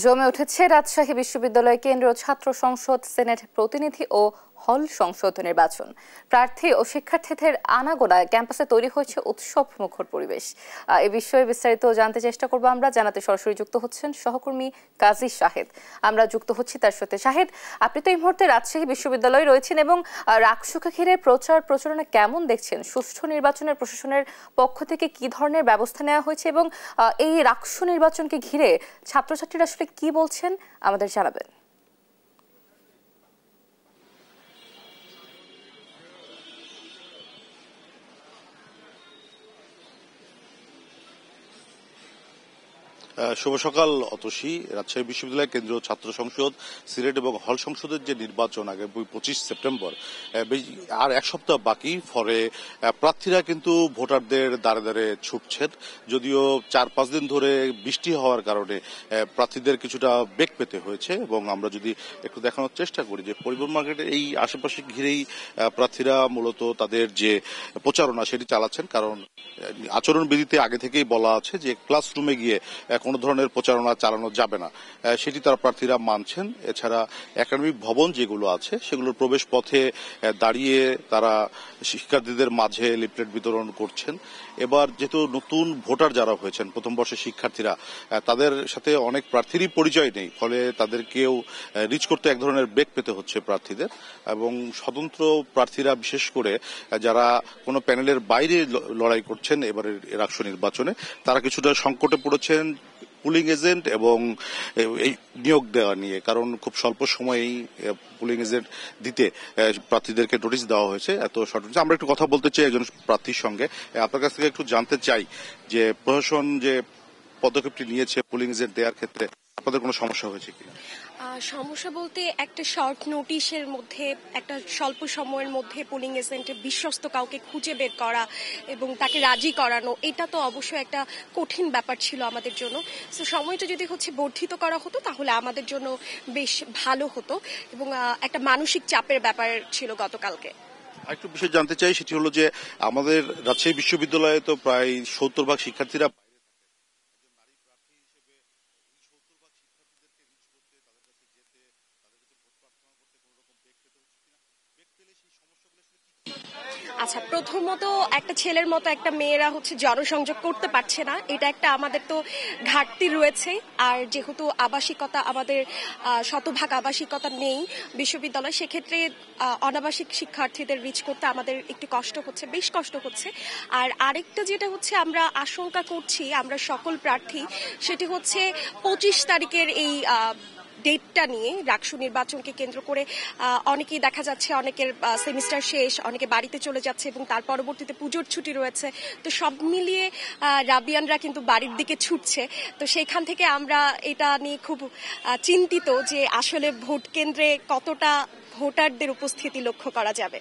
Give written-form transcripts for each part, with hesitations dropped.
জমে উঠেছে রাজশাহী বিশ্ববিদ্যালয় কেন্দ্রীয় ছাত্র সংসদ, সিনেট প্রতিনিধি ও হল সংসদ নির্বাচন। প্রার্থী ও শিক্ষার্থীদের আনাগোনায় ক্যাম্পাসে তৈরি হয়েছে উৎসব মুখর পরিবেশ। এ বিষয়ে বিস্তারিত জানতে চেষ্টা করব আমরা। জানাতে সরাসরি যুক্ত হচ্ছেন সহকর্মী কাজী শাহেদ। আমরা যুক্ত হচ্ছি তার সাথে। শাহেদ, আপনি তো এই মুহূর্তে রাজশাহী বিশ্ববিদ্যালয়ে রয়েছেন এবং রাকসুকে ঘিরে প্রচারণা কেমন দেখছেন? সুষ্ঠু নির্বাচনের প্রশাসনের পক্ষ থেকে কি ধরনের ব্যবস্থা নেওয়া হয়েছে এবং এই রাকসু নির্বাচনকে ঘিরে ছাত্রছাত্রীরা আসলে কি বলছেন আমাদের জানাবেন। শুভ সকাল অতসী। রাজশাহী বিশ্ববিদ্যালয় কেন্দ্রীয় ছাত্র সংসদ, সিলেট এবং হল সংসদের যে নির্বাচন আগামী 25 সেপ্টেম্বর, আর এক সপ্তাহ বাকি। ফলে প্রার্থীরা কিন্তু ভোটারদের দ্বারে দ্বারে ছুটছেন। যদিও 4-5 দিন ধরে বৃষ্টি হওয়ার কারণে প্রার্থীদের কিছুটা বেগ পেতে হয়েছে। এবং আমরা যদি একটু দেখানোর চেষ্টা করি যে পরিবহন মার্কেটের এই আশেপাশে ঘিরেই প্রার্থীরা মূলত তাদের যে প্রচারণা সেটি চালাচ্ছেন। কারণ আচরণবিধিতে আগে থেকেই বলা আছে যে ক্লাসরুমে গিয়ে কোনো ধরনের প্রচারণা চালানো যাবে না, সেটি তারা প্রার্থীরা মানছেন। এছাড়া একাডেমিক ভবন যেগুলো আছে সেগুলোর প্রবেশ পথে দাঁড়িয়ে তারা শিক্ষার্থীদের মাঝে লিফলেট বিতরণ করছেন। এবার যেহেতু নতুন ভোটার যারা হয়েছেন, প্রথম বর্ষের শিক্ষার্থীরা, তাদের সাথে অনেক প্রার্থীরই পরিচয় নেই। ফলে তাদেরকেও রিচ করতে এক ধরনের বেগ পেতে হচ্ছে প্রার্থীদের। এবং স্বতন্ত্র প্রার্থীরা, বিশেষ করে যারা কোনো প্যানেলের বাইরে লড়াই করছেন এবারের রাকসু নির্বাচনে, তারা কিছুটা সংকটে পড়েছেন পুলিং এজেন্ট এবং এই নিয়োগ দেওয়া নিয়ে। কারণ খুব স্বল্প সময়েই পুলিং এজেন্ট দিতে প্রার্থীদেরকে নোটিশ দেওয়া হয়েছে। এত শর্ট। আমরা একটু কথা বলতে চাই একজন প্রার্থীর সঙ্গে। আপনার কাছ থেকে একটু জানতে চাই যে প্রশাসন যে পদক্ষেপটি নিয়েছে পুলিং এজেন্ট দেওয়ার ক্ষেত্রে আপনাদের কোনো সমস্যা হয়েছে কি? সমস্যা বলতে একটা শর্ট নোটিশের মধ্যে, একটা স্বল্প সময়ের মধ্যে পুলিং এজেন্টে বিশ্বস্ত কাউকে খুঁজে বের করা এবং তাকে রাজি করানো, এটা তো অবশ্যই একটা কঠিন ব্যাপার ছিল আমাদের জন্য। সো সময়টা যদি বর্ধিত করা হতো তাহলে আমাদের জন্য বেশ ভালো হতো এবং একটা মানসিক চাপের ব্যাপার ছিল গতকালকে। আরেকটু বিষয় জানতে চাই, সেটি হলো যে আমাদের রাজশাহী বিশ্ববিদ্যালয়ে তো প্রায় 70% শিক্ষার্থীরা আচ্ছা, প্রথমত একটা ছেলের মতো একটা মেয়েরা জনসংযোগ করতে পারছে না, এটা একটা আমাদের তো ঘাটতি রয়েছে। আর যেহেতু আবাসিকতা, আমাদের শতভাগ আবাসিকতা নেই বিশ্ববিদ্যালয়, সেক্ষেত্রে অনাবাসিক শিক্ষার্থীদের রিচ করতে আমাদের একটু কষ্ট হচ্ছে, বেশ কষ্ট হচ্ছে। আর আরেকটা যেটা আমরা আশঙ্কা করছি, আমরা সকল প্রার্থী, সেটি 25 তারিখের এই ডেটটা নিয়ে, রাকসু নির্বাচনকে কেন্দ্র করে অনেকেই দেখা যাচ্ছে অনেকের সেমিস্টার শেষ, অনেকে বাড়িতে চলে যাচ্ছে এবং তার পরবর্তীতে পুজোর ছুটি রয়েছে। তো সব মিলিয়ে রাবিয়ানরা কিন্তু বাড়ির দিকে ছুটছে। তো সেইখান থেকে আমরা এটা নিয়ে খুব চিন্তিত যে আসলে ভোট কেন্দ্রে কতটা ভোটারদের উপস্থিতি লক্ষ্য করা যাবে।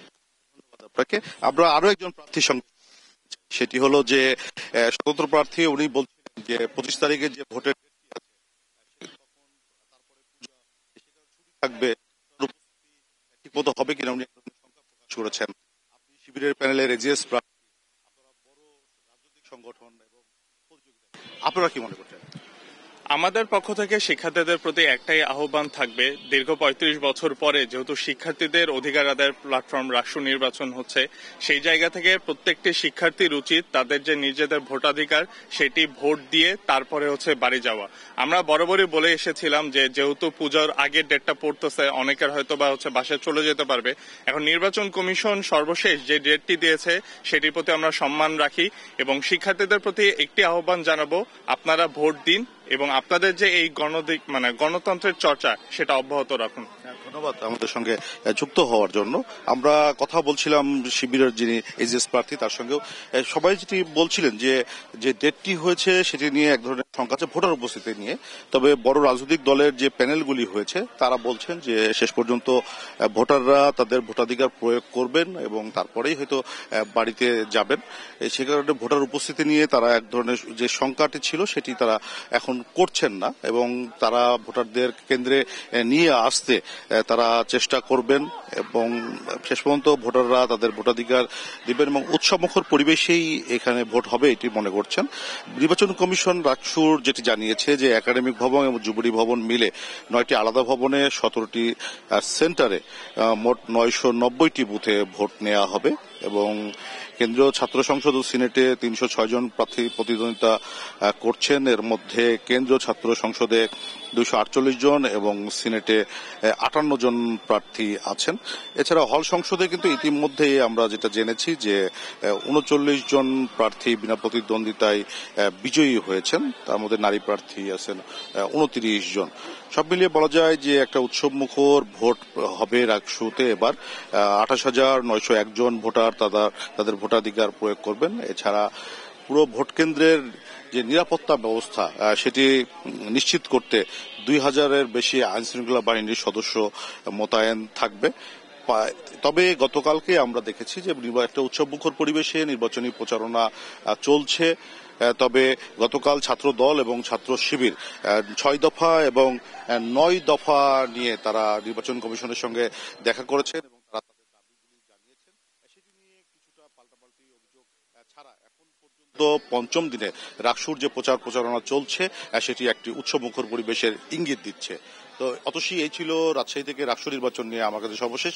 আপনাকে আমরা আরো একজন প্রার্থীর সঙ্গে, সেটি হলো যে স্বতন্ত্র প্রার্থী, উনি বলছেন যে 25 তারিখে যে ভোটের থাকবে ঠিক মতো হবে কিনা উনি সংখ্যা প্রকাশ করেছেন। আপনি শিবিরের প্যানেলের এজিএস প্রার্থী, আপনারা বড় রাজনৈতিক সংগঠন এবং আপনারা কি মনে করছেন? আমাদের পক্ষ থেকে শিক্ষার্থীদের প্রতি একটাই আহ্বান থাকবে, দীর্ঘ 35 বছর পরে যেহেতু শিক্ষার্থীদের অধিকার আদায়ের প্ল্যাটফর্ম রাকসু নির্বাচন হচ্ছে, সেই জায়গা থেকে প্রত্যেকটি শিক্ষার্থীর উচিত তাদের যে নিজেদের ভোটাধিকার সেটি ভোট দিয়ে তারপরে বাড়ি যাওয়া। আমরা বরাবরই বলে এসেছিলাম যে যেহেতু পূজার আগের ডেটটা পড়তেছে, অনেকের হয়তো বা বাসায় চলে যেতে পারবে। এখন নির্বাচন কমিশন সর্বশেষ যে ডেটটি দিয়েছে সেটির প্রতি আমরা সম্মান রাখি এবং শিক্ষার্থীদের প্রতি একটি আহ্বান জানাবো, আপনারা ভোট দিন এবং আপনাদের যে এই গণতন্ত্রের চর্চা সেটা অব্যাহত রাখুন। ধন্যবাদ আমাদের সঙ্গে যুক্ত হওয়ার জন্য। আমরা কথা বলছিলাম শিবিরের যিনি এজিএস প্রার্থী, তার সঙ্গেও সবাই যেটি বলছিলেন যে ডেটটি হয়েছে সেটি নিয়ে এক ধরনের শঙ্কা আছে ভোটার উপস্থিতি নিয়ে। তবে বড় রাজনৈতিক দলের যে প্যানেলগুলি হয়েছে তারা বলছেন যে শেষ পর্যন্ত ভোটাররা তাদের ভোটাধিকার প্রয়োগ করবেন এবং তারপরেই হয়তো বাড়িতে যাবেন। সে কারণে ভোটার উপস্থিতি নিয়ে তারা এক ধরনের যে শঙ্কাটি ছিল সেটি তারা এখন করছেন না এবং তারা ভোটারদের কেন্দ্রে নিয়ে আসতে তারা চেষ্টা করবেন এবং শেষ পর্যন্ত ভোটাররা তাদের ভোটাধিকার দিবেন এবং উৎসবমুখর পরিবেশেই এখানে ভোট হবে এটি মনে করছেন। নির্বাচন কমিশন রাকসুর যেটি জানিয়েছে যে একাডেমিক ভবন এবং যুবলী ভবন মিলে 9টি আলাদা ভবনে 17টি সেন্টারে মোট 990টি বুথে ভোট নেওয়া হবে এবং কেন্দ্রীয় ছাত্র সংসদ ও সিনেটে 306 জন প্রার্থী প্রতিদ্বন্দ্বিতা করছেন। এর মধ্যে কেন্দ্রীয় ছাত্র সংসদে 248 জন এবং সিনেটে 58 জন প্রার্থী আছেন। এছাড়া হল সংসদে কিন্তু ইতিমধ্যে আমরা যেটা জেনেছি যে 39 জন প্রার্থী বিনা প্রতিদ্বন্দ্বিতায় বিজয়ী হয়েছেন, তার মধ্যে নারী প্রার্থী আছেন 29 জন। সব মিলিয়ে বলা যায় যে একটা উৎসবমুখর ভোট হবে রাকসুতে। এবার 28,901 জন ভোটার তাদের ভোটাধিকার প্রয়োগ করবেন। এছাড়া পুরো ভোট কেন্দ্রের যে নিরাপত্তা ব্যবস্থা সেটি নিশ্চিত করতে 2000-এর বেশি আইনশৃঙ্খলা বাহিনীর সদস্য মোতায়েন থাকবে। তবে গতকালকে আমরা দেখেছি যে একটা উৎসবমুখর পরিবেশে নির্বাচনী প্রচারণা চলছে। তবে গতকাল ছাত্র দল এবং ছাত্র শিবির 6 দফা এবং 9 দফা নিয়ে তারা নির্বাচন কমিশনের সঙ্গে দেখা করেছেন এবং তারা তাদের দাবিগুলি জানিয়েছেন। সেটি নিয়ে কিছুটা পাল্টাপাল্টি অভিযোগ ছাড়া এখন পর্যন্ত পঞ্চম দিনে রাকসুর যে প্রচারণা চলছে সেটি একটি উৎসবমুখর পরিবেশের ইঙ্গিত দিচ্ছে। তো অতসী এই ছিল রাজশাহী থেকে রাকসু নির্বাচন নিয়ে আমার কাছে সর্বশেষ।